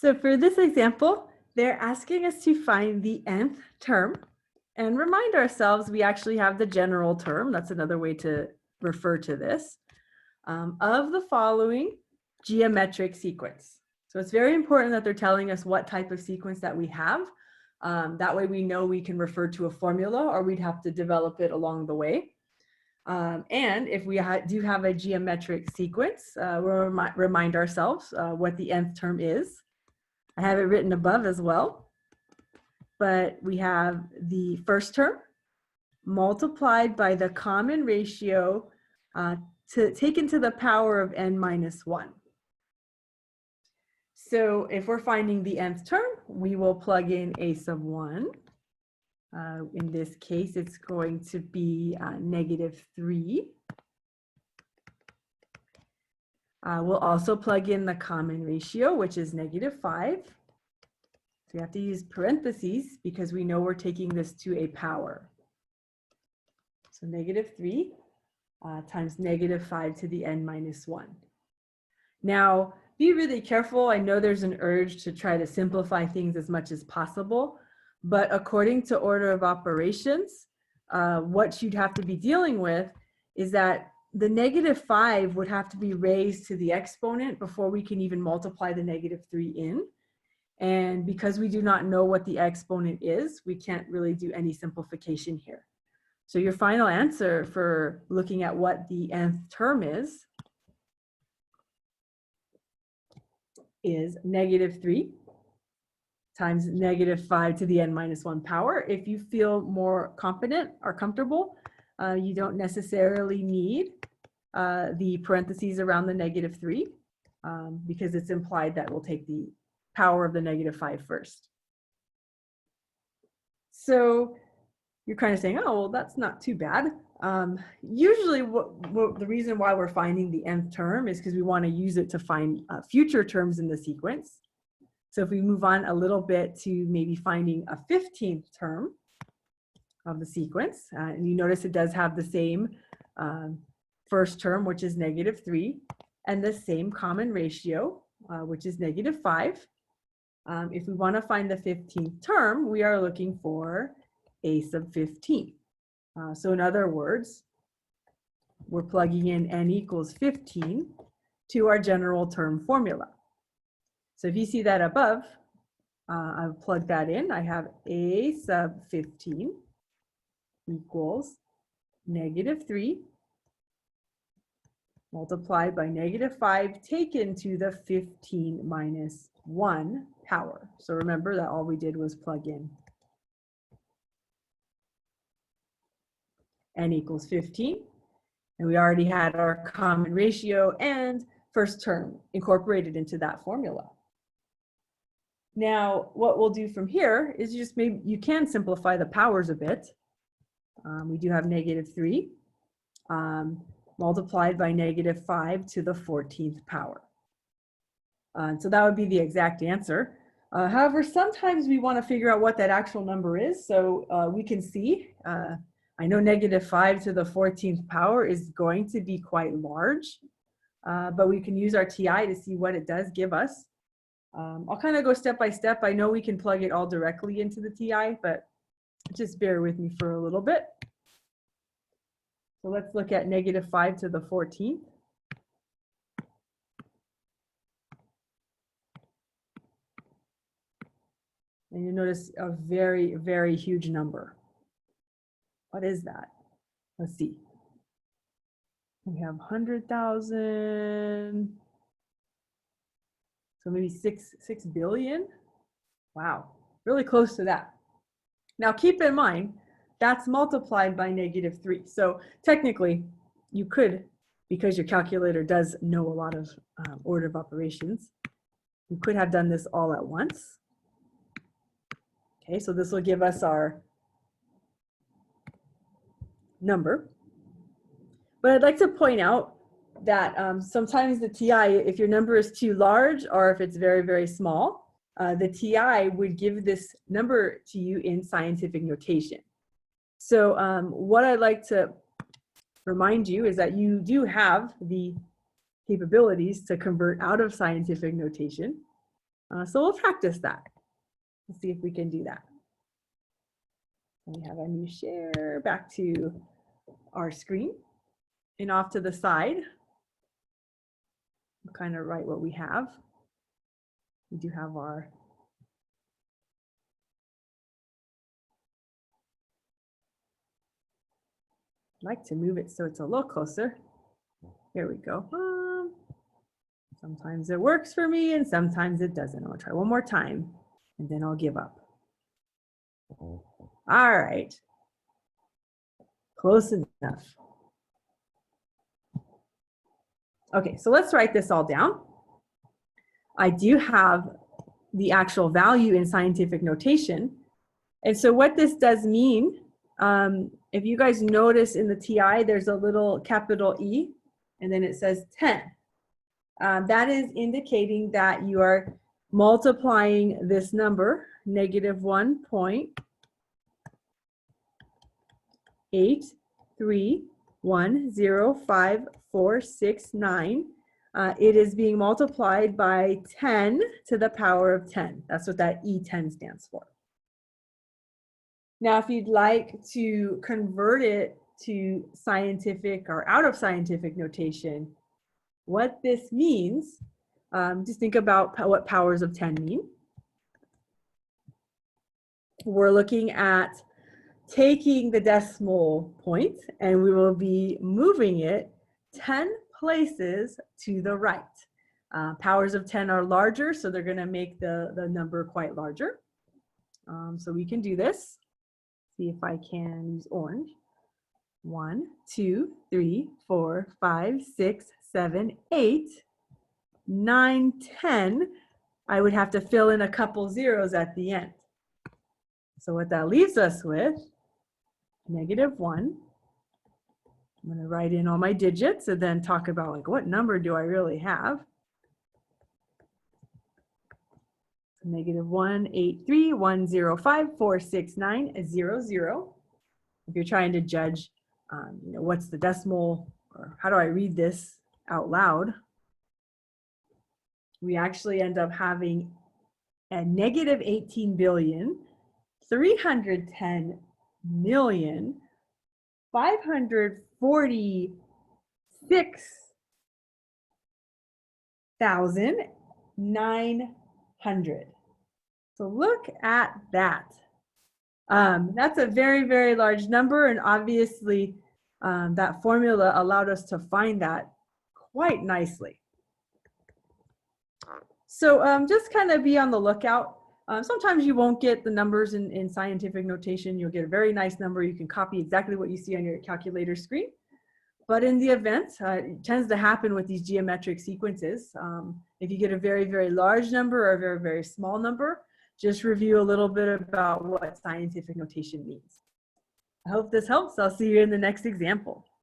So for this example, they're asking us to find the nth term and remind ourselves we actually have the general term, that's another way to refer to this, of the following geometric sequence. So it's very important that they're telling us what type of sequence that we have. That way we know we can refer to a formula, or we'd have to develop it along the way. And if we do have a geometric sequence, we'll remind ourselves what the nth term is. I have it written above as well, but we have the first term multiplied by the common ratio taken to the power of n minus 1. So if we're finding the nth term, we will plug in a sub 1. In this case, it's going to be -3. We'll also plug in the common ratio, which is -5. So we have to use parentheses because we know we're taking this to a power. So -3 times -5 to the n minus 1. Now, be really careful. I know there's an urge to try to simplify things as much as possible, but according to order of operations, what you'd have to be dealing with is that the -5 would have to be raised to the exponent before we can even multiply the -3 in. And because we do not know what the exponent is, we can't really do any simplification here. So your final answer for looking at what the nth term is -3 times -5 to the n minus 1 power. If you feel more confident or comfortable, you don't necessarily need the parentheses around the -3 because it's implied that we'll take the power of the -5 first. So you're kind of saying, oh, well, that's not too bad. Usually the reason why we're finding the nth term is because we want to use it to find future terms in the sequence. So if we move on a little bit to maybe finding a 15th term of the sequence, and you notice it does have the same first term, which is -3, and the same common ratio, which is -5. If we want to find the 15th term, we are looking for a sub 15. So in other words, we're plugging in n equals 15 to our general term formula. So if you see that above, I've plugged that in. I have a sub 15 equals -3 multiplied by -5 taken to the 15 minus 1 power. So remember that all we did was plug in n equals 15, and we already had our common ratio and first term incorporated into that formula. Now, what we'll do from here is you can simplify the powers a bit. We do have -3 multiplied by -5 to the 14th power. So that would be the exact answer. However, sometimes we want to figure out what that actual number is. So we can see, I know -5 to the 14th power is going to be quite large, but we can use our TI to see what it does give us. I'll kind of go step by step. I know we can plug it all directly into the TI, but just bear with me for a little bit. So let's look at -5 to the 14th. And you notice a very, very huge number. What is that? Let's see. We have 100,000. So maybe 6 billion. Wow, really close to that. Now keep in mind, that's multiplied by -3. So technically, you could, because your calculator does know a lot of order of operations, you could have done this all at once. Okay, so this will give us our number. But I'd like to point out that sometimes the TI, if your number is too large or if it's very, very small, the TI would give this number to you in scientific notation. So what I'd like to remind you is that you do have the capabilities to convert out of scientific notation. So we'll practice that. Let's see if we can do that. We have a new share back to our screen and off to the side. We'll kind of write what we have. We do have our I'd like to move it so it's a little closer. Here we go. Sometimes it works for me and sometimes it doesn't. I'll try one more time and then I'll give up. All right. Close enough. Okay, so let's write this all down. I do have the actual value in scientific notation. And so what this does mean, if you guys notice in the TI, there's a little capital E, and then it says 10. That is indicating that you are multiplying this number, negative 1.83105469. It is being multiplied by 10 to the power of 10. That's what that E10 stands for. Now, if you'd like to convert it to scientific or out of scientific notation, what this means, just think about what powers of 10 mean. We're looking at taking the decimal point and we will be moving it 10 places to the right. Powers of 10 are larger, so they're going to make the number quite larger. So we can do this. See if I can use orange. 1, 2, 3, 4, 5, 6, 7, 8, 9, 10. I would have to fill in a couple zeros at the end. So what that leaves us with, negative 1. I'm going to write in all my digits and then talk about like what number do I really have. Negative 18310546900. If you're trying to judge, what's the decimal or how do I read this out loud, we actually end up having a negative 18,310,546,900. So look at that. That's a very, very large number, and obviously that formula allowed us to find that quite nicely. So just kind of be on the lookout. Sometimes you won't get the numbers in scientific notation. You'll get a very nice number. You can copy exactly what you see on your calculator screen. But in the event, it tends to happen with these geometric sequences. If you get a very, very large number or a very, very small number, just review a little bit about what scientific notation means. I hope this helps. I'll see you in the next example.